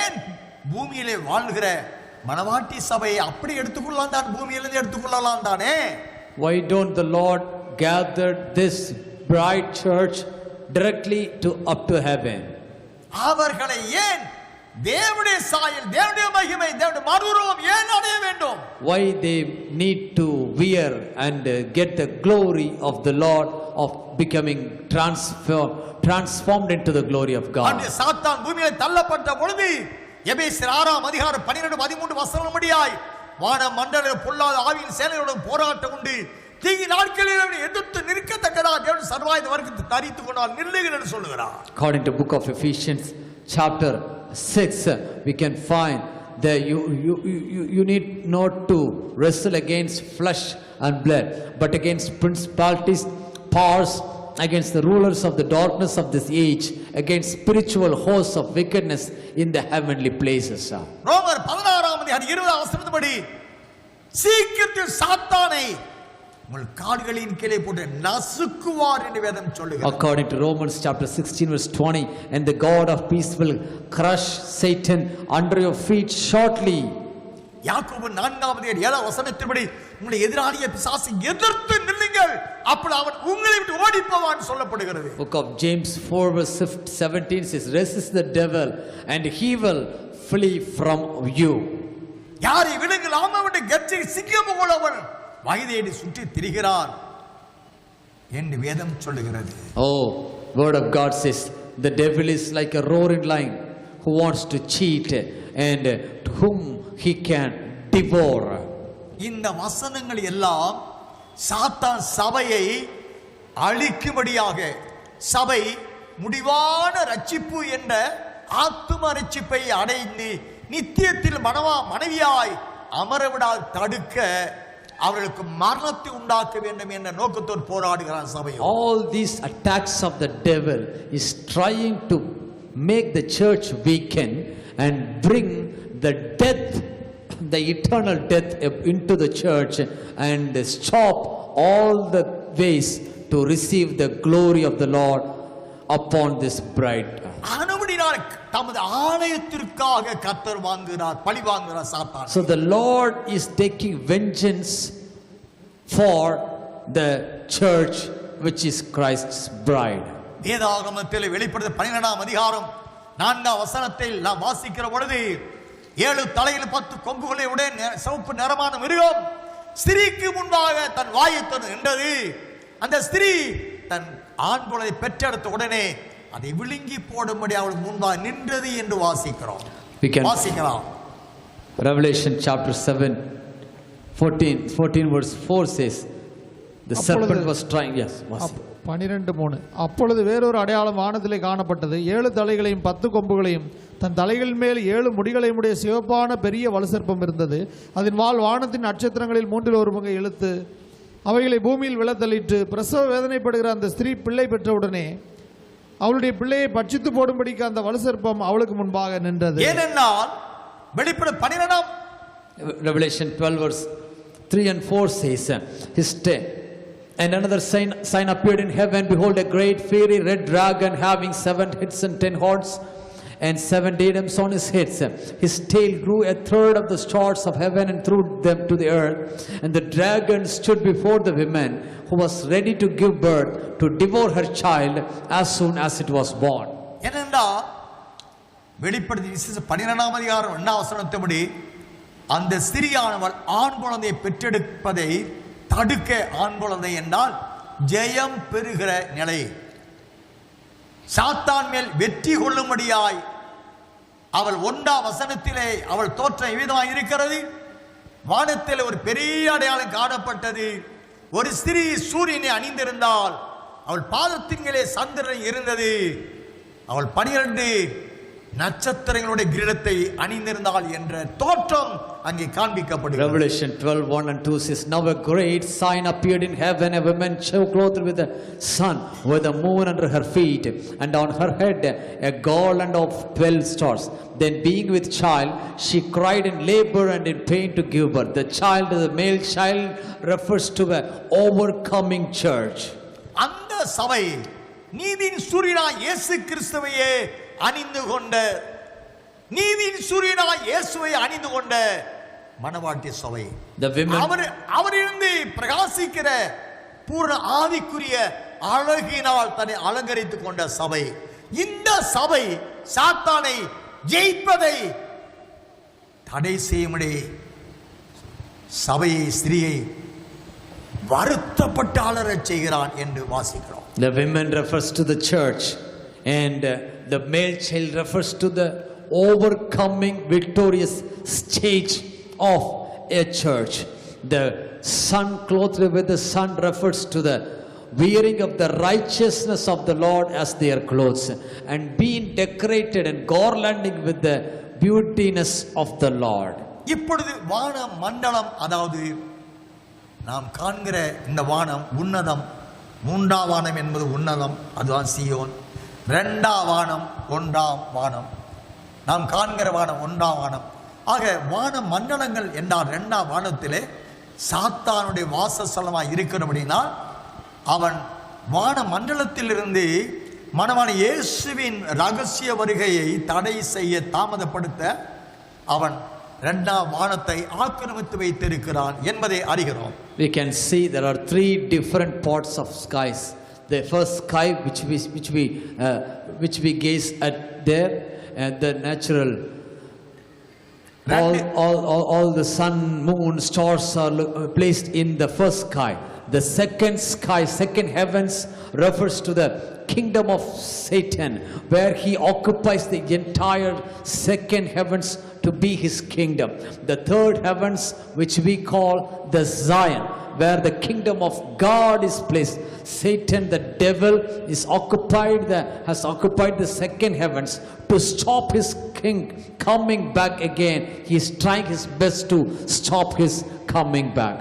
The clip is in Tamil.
ஏன் பூமியிலே வாழ்கிற மனவாட்டி சபையை அப்படி எடுத்துக்கொள்ளலாம் தான், பூமியிலிருந்து எடுத்துக்கொள்ளலாம் தானே? Why don't the Lord gather this bride church directly up to heaven? அவர்களை ஏன் தேவனுடைய சாயல், தேவனுடைய மகிமை, தேவனுடைய மறுரூபம் ஏன் அடைய வேண்டும்? Why they need to wear and get the glory of the Lord, of becoming transformed into the glory of God? அந்த சாத்தான் பூமியிலே தள்ளப்பட்ட பொழுது எபேசியர் 6:12-13 வசனம்படியாய் வான மண்டல பொல்லாத ஆவியின் சேனைகளுடன் போராட்டம் உண்டு, தீங்கு நாட்களில் அவனை எதிர்த்து நிற்கத்தக்கதாக தேவன் சர்வாயுத வர்க்கத்தை தரித்துக் கொண்டால் நில்லுங்கள் என்று சொல்லுகிறார். According to book of Ephesians chapter 6, we can find that you need not to wrestle against flesh and blood, but against principalities, powers, against the rulers of the darkness of this age, against spiritual hosts of wickedness in the heavenly places. ரோமர் 16:20 வசனத்தின்படி சீக்கிரத்தில் சாத்தானை உங்கள் கால்களின் கீழே போட்டு நசுக்குவார் என்று வேதம் சொல்லுகிறது. According to Romans chapter 16:20, and the God of peace will crush Satan under your feet shortly. யாக்கோபு 4:7 வசனத்தின்படி உங்களை எதிராளிய பிசாசை எதிர்த்து நில்லுங்கள், அப்பொழுது அவன் உங்களை விட்டு ஓடிப்போவான் சொல்லப்படுகிறது. Book of James 4:17 says, resist the devil and he will flee from you. யாரை விழுங்கலாம் அவனுடைய கர்ஜை சிங்கம் போலவன் வயதேடி சுற்றி திரிகிறார் என்று வேதம் சொல்லுகிறது. Oh, word of God says the devil is like a roaring lion who wants to cheat and to whom he can devour. இந்த வசனங்கள் எல்லாம் சாத்தான் சபையை அழிக்கும்படியாக, சபை முடிவான ரட்சிப்பு என்ற ஆத்தும ரட்சிப்பை அடைந்து நித்தியத்தில் மனைவியாய் அமரவிடால் தடுக்க அவர்களுக்கு மரணத்தை உண்டாக்க வேண்டும் என்ற நோக்கத்தோடு போராடுகிறார் சபை. All these attacks of the devil is trying to make the church weaken and bring the death, the eternal death into the church and stop all the ways to receive the glory of the Lord upon this bride. ஆனபடியால் தமது ஆலயத்திற்காக கர்த்தர் வாங்குகிறார், பழி வாங்குகிறார் சாத்தான். So the Lord is taking vengeance for the church which is Christ's bride. வேதாகமத்தில் வெளிப்படுத்தின 12 வசனத்தில் நாம் வாசிக்கிற பொழுது 7 தலையில் 10 கொம்புகளை உடைய சிவப்பு நிறமான மிருகம் ஸ்திரீக்கு முன்பாக தன் வாயை திறந்து நின்றது. அந்த ஸ்திரீ தன் ஆண் குழந்தை பெற்றெடுத்த உடனே அதை விழுங்கி போடும்படி அவள் முன்பாக நின்றது என்று வாசிக்கிறோம். வாசிக்கலாம். Revelation chapter 7:14 verse 4 says the serpent was trying. Yes, 12:3. அப்பொழுது வேறொரு அடையாளம் வானத்திலே காணப்பட்டது. 7 தலைகளையும் 10 கொம்புகளையும் தன் தலைகள் மேல் 7 முடிகளையும் உடைய சிவப்பான பெரிய வலுசர்ப்பம் இருந்தது. அதன் வால் வானத்தின் நட்சத்திரங்களில் 1/3 இழுத்து அவைகளை பூமியில் விழத்தள்ளிட்டு பிரசவ வேதனைப்படுகிற அந்த ஸ்திரீ பிள்ளை பெற்றவுடனே அவளுடைய பிள்ளையை பட்சித்து போடும்படிக்கு அந்த வலுசர்ப்பம் அவளுக்கு முன்பாக நின்றது. ஏனென்றால் வெளிப்படுத்தின 12 Revelation 12 verse 3 and 4 says, and another sign appeared in heaven, behold a great fiery red dragon having 7 heads and 10 horns and 7 diadems on his heads. His tail grew 1/3 of the stars of heaven and threw them to the earth. And the dragon stood before the woman who was ready to give birth to devour her child as soon as it was born. ஏனென்றால் வெளிப்படுத்தின 12 வசனத்தின்படி அந்த ஸ்திரீயானவள் ஆண் குழந்தையை பெற்றெடுப்பதை தடுக்க, ஆண் குழந்தை என்றால் ஜெயம் பெறுகிற நிலை, சாத்தான் மேல் வெற்றி கொள்ளும்படியாய் அவள் 1 வசனத்திலே அவள் தோற்றம் விதமாக இருக்கிறது. வானத்தில் ஒரு பெரிய அடையாளம் காணப்பட்டது. ஒரு ஸ்திரீ சூரியனை அணிந்திருந்தால் அவள் பாதத்தின் கீழே சந்திரன் இருந்தது. அவள் 12 நட்சத்திரங்களுடைய கிரீடத்தை அணிந்திருந்தாள் என்ற தோற்றம் அங்கே காண்பிக்கப்படுகிறது. Revelation 12:1 and 2 says, now a great sign appeared in heaven, a woman clothed with the sun, with the moon under her feet, and on her head a garland of 12 stars. Then being with child, she cried in labor and in pain to give birth. The child, the male child, refers to an overcoming church. அந்த சபை நீதியின் சூரியனாய் இயேசு கிறிஸ்துவையே அணிந்து கொண்ட நீதியின் சூரியனாய் இயேசுவை அணிந்து கொண்ட மணவாட்டி சபை. The women, அவரிலிருந்து பிரகாசிக்கிற பூர்ண ஆவிக்குரிய அழகினால் தன்னை அலங்கரித்துக் கொண்ட சபை. இந்த சபை சாத்தானை ஜெயிப்பதை தடை செய்யும்படி சபையை ஸ்திரியை வருத்தப்பட்டு அலறச் செய்கிறான் என்று வாசிக்கிறோம். the women refers to the church, and the male child refers to the overcoming victorious stage of a church. The sun clothed with the sun refers to the wearing of the righteousness of the Lord as their clothes, and being decorated and garlanding with the beautiness of the Lord. இப்பொழுது வான மண்டலம், அதாவது நாம் காண்கிற இந்த வானம் உன்னதம். மூன்றாம் வானம் என்பது உன்னதம், அதுதான் சீயோன். இரண்டாம் வானம் ஒன்றாம் வானம், நாம் காண்கிற வானம் ஒன்றாம் வானம். ஆக வான மண்டலங்கள் என்றால் இரண்டாம் வானத்திலே சாத்தானுடைய வாசஸ்தலமாய் இருக்கிறபடினால் அவன் வான மண்டலத்திலிருந்து மணவாளன் இயேசுவின் ரகசிய வருகையை தடை செய்ய தாமதப்படுத்த அவன் இரண்டாம் வானத்தை ஆக்கிரமித்து வைத்திருக்கிறான் என்பதை அறிகிறோம். We can see there are three different parts of skies. The first sky which we gaze at there, and the natural, all the sun, moon, stars are placed in the first sky. The second sky, second heavens refers to the kingdom of Satan, where he occupies the entire second heavens to be his kingdom. The third heavens, which we call the Zion, where the kingdom of God is placed. Satan, the devil, has occupied the second heavens to stop his king coming back again. He is trying his best to stop his coming back.